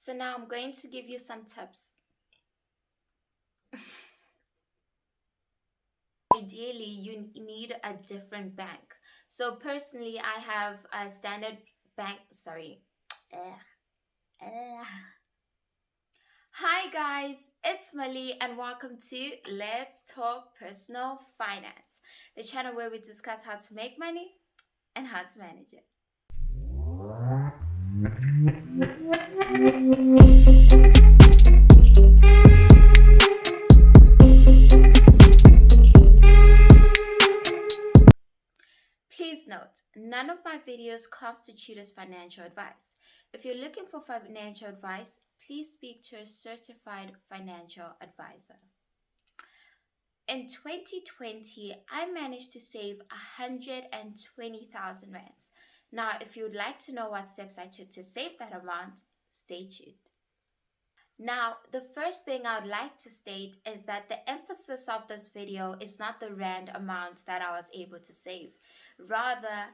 So now I'm going to give you some tips. Ideally, you need a different bank. So personally, I have a standard bank. Sorry. Eh, eh. Hi guys, it's Mali and welcome to Let's Talk Personal Finance, the channel where we discuss how to make money and how to manage it. Please note, none of my videos constitute as financial advice. If you're looking for financial advice, please speak to a certified financial advisor. In 2020, I managed to save 120,000 rands. Now, if you would like to know what steps I took to save that amount, stay tuned. Now, the first thing I would like to state is that the emphasis of this video is not the rand amount that I was able to save. Rather,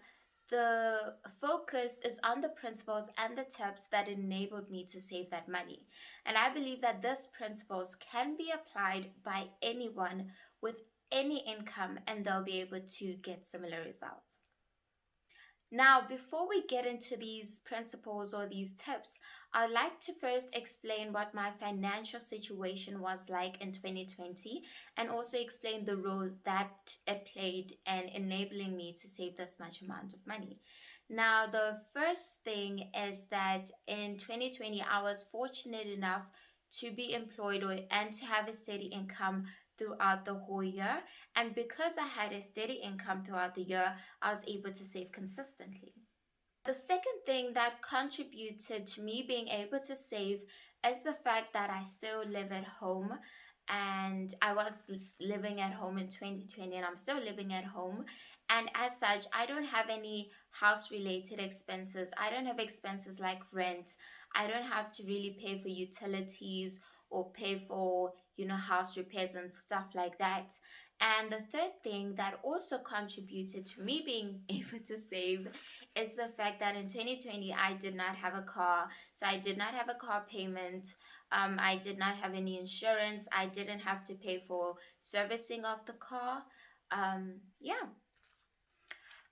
the focus is on the principles and the tips that enabled me to save that money. And I believe that these principles can be applied by anyone with any income and they'll be able to get similar results. Now, before we get into these principles or these tips, I'd like to first explain what my financial situation was like in 2020 and also explain the role that it played in enabling me to save this much amount of money. Now, the first thing is that in 2020, I was fortunate enough to be employed and to have a steady income throughout the whole year. And because I had a steady income throughout the year, I was able to save consistently. The second thing that contributed to me being able to save is the fact that I still live at home. And I was living at home in 2020, and I'm still living at home. And as such, I don't have any house related expenses. I don't have expenses like rent. I don't have to really pay for utilities or pay for, house repairs and stuff like that. And the third thing that also contributed to me being able to save is the fact that in 2020 I did not have a car. So I did not have a car payment. I did not have any insurance. I didn't have to pay for servicing of the car. Yeah.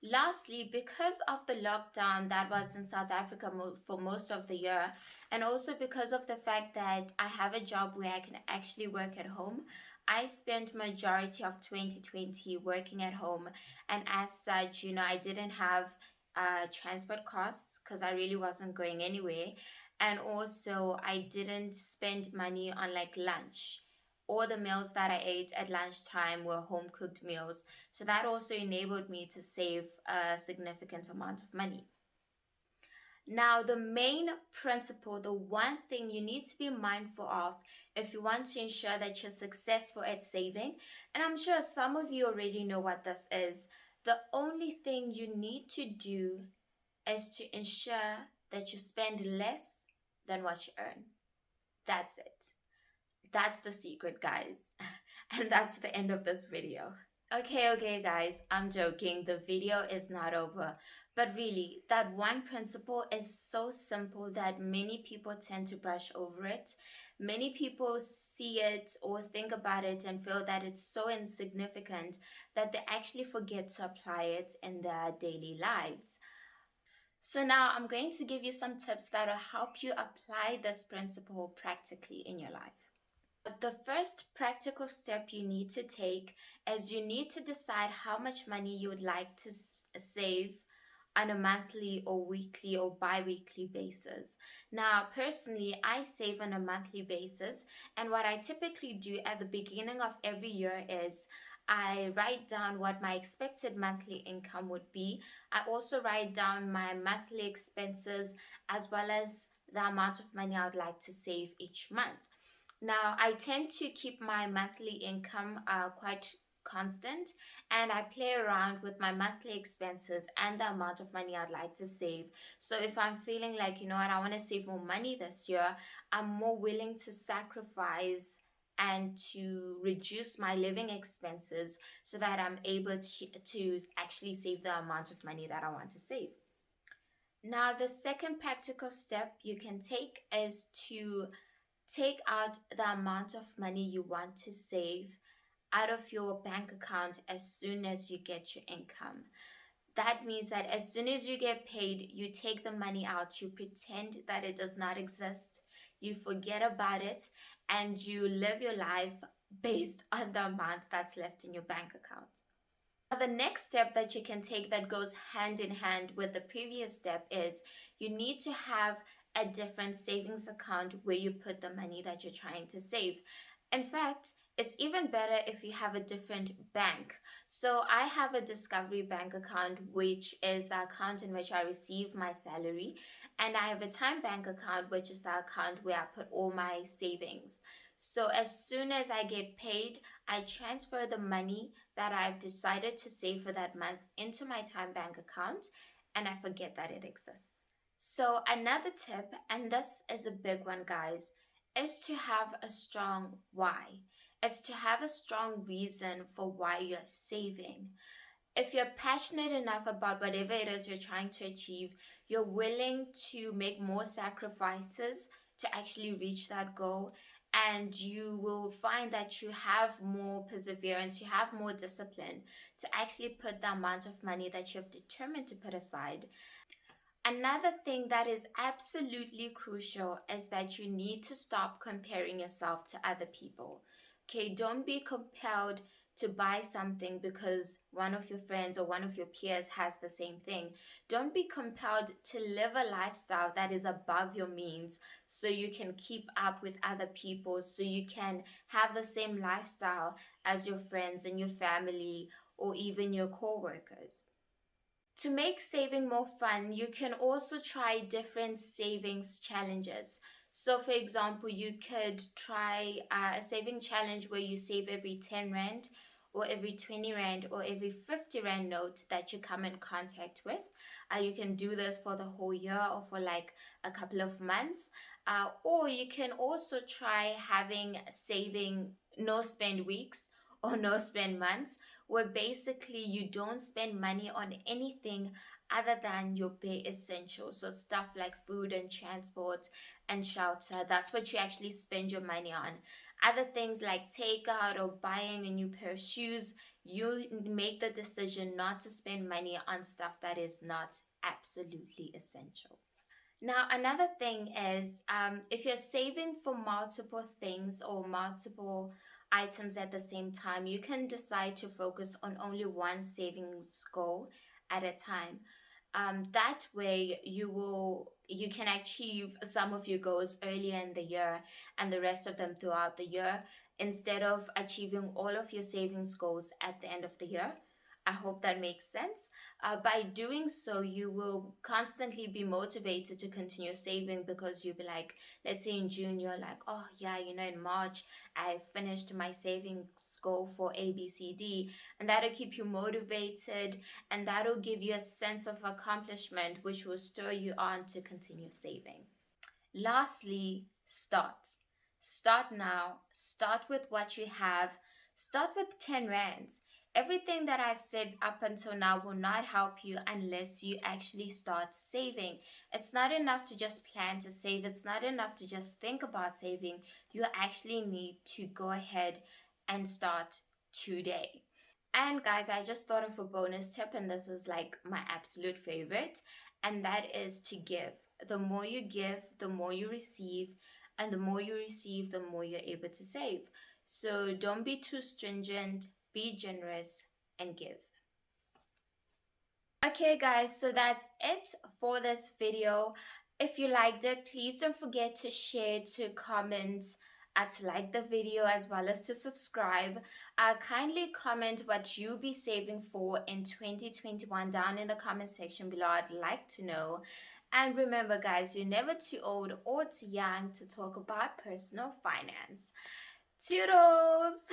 Lastly, because of the lockdown that was in South Africa for most of the year, and also because of the fact that I have a job where I can actually work at home, I spent majority of 2020 working at home, and as such, I didn't have transport costs because I really wasn't going anywhere, and also I didn't spend money on like lunch. All the meals that I ate at lunchtime were home cooked meals, so that also enabled me to save a significant amount of money. Now, the main principle, the one thing you need to be mindful of if you want to ensure that you're successful at saving, and I'm sure some of you already know what this is, the only thing you need to do is to ensure that you spend less than what you earn. That's it. That's the secret, guys. And that's the end of this video. Okay, guys, I'm joking. The video is not over. But really, that one principle is so simple that many people tend to brush over it. Many people see it or think about it and feel that it's so insignificant that they actually forget to apply it in their daily lives. So now I'm going to give you some tips that will help you apply this principle practically in your life. The first practical step you need to take is you need to decide how much money you would like to save on a monthly or weekly or bi-weekly basis. Now, personally, I save on a monthly basis, and what I typically do at the beginning of every year is I write down what my expected monthly income would be. I also write down my monthly expenses as well as the amount of money I would like to save each month. Now, I tend to keep my monthly income quite constant, and I play around with my monthly expenses and the amount of money I'd like to save. So if I'm feeling like, you know what, I want to save more money this year, I'm more willing to sacrifice and to reduce my living expenses so that I'm able to actually save the amount of money that I want to save. Now, the second practical step you can take is to take out the amount of money you want to save out of your bank account as soon as you get your income. That means that as soon as you get paid, you take the money out, you pretend that it does not exist, you forget about it, and you live your life based on the amount that's left in your bank account. The next step that you can take that goes hand in hand with the previous step is you need to have a different savings account where you put the money that you're trying to save. In fact, it's even better if you have a different bank. So I have a Discovery Bank account, which is the account in which I receive my salary, and I have a Time Bank account, which is the account where I put all my savings. So as soon as I get paid, I transfer the money that I've decided to save for that month into my Time Bank account, and I forget that it exists. So, another tip, and this is a big one, guys, is to have a strong why. It's to have a strong reason for why you're saving. If you're passionate enough about whatever it is you're trying to achieve, you're willing to make more sacrifices to actually reach that goal. And you will find that you have more perseverance, you have more discipline to actually put the amount of money that you have determined to put aside. Another thing that is absolutely crucial is that you need to stop comparing yourself to other people. Okay, don't be compelled to buy something because one of your friends or one of your peers has the same thing. Don't be compelled to live a lifestyle that is above your means so you can keep up with other people, so you can have the same lifestyle as your friends and your family or even your co-workers. To make saving more fun, you can also try different savings challenges. So, for example, you could try a saving challenge where you save every 10 Rand or every 20 Rand or every 50 Rand note that you come in contact with. You can do this for the whole year or for like a couple of months. Or you can also try having saving no spend weeks or no spend months where basically you don't spend money on anything other than your bare essentials. So stuff like food and transport and shelter, that's what you actually spend your money on. Other things like takeout or buying a new pair of shoes, you make the decision not to spend money on stuff that is not absolutely essential. Now, another thing is if you're saving for multiple things or multiple items at the same time, you can decide to focus on only one savings goal at a time. That way, you can achieve some of your goals earlier in the year and the rest of them throughout the year instead of achieving all of your savings goals at the end of the year. I hope that makes sense. By doing so, you will constantly be motivated to continue saving because you'll be like, let's say in June, you're like, oh, yeah, in March, I finished my savings goal for ABCD, and that'll keep you motivated and that'll give you a sense of accomplishment, which will stir you on to continue saving. Lastly, start. Start now. Start with what you have. Start with 10 rands. Everything that I've said up until now will not help you unless you actually start saving. It's not enough to just plan to save. It's not enough to just think about saving. You actually need to go ahead and start today. And guys, I just thought of a bonus tip, and this is like my absolute favorite, and that is to give. The more you give, the more you receive, and the more you receive, the more you're able to save. So don't be too stringent, be generous, and give. Okay, guys, so that's it for this video. If you liked it, please don't forget to share, to comment, to like the video as well as to subscribe. Kindly comment what you'll be saving for in 2021 down in the comment section below. I'd like to know. And remember, guys, you're never too old or too young to talk about personal finance. Toodles!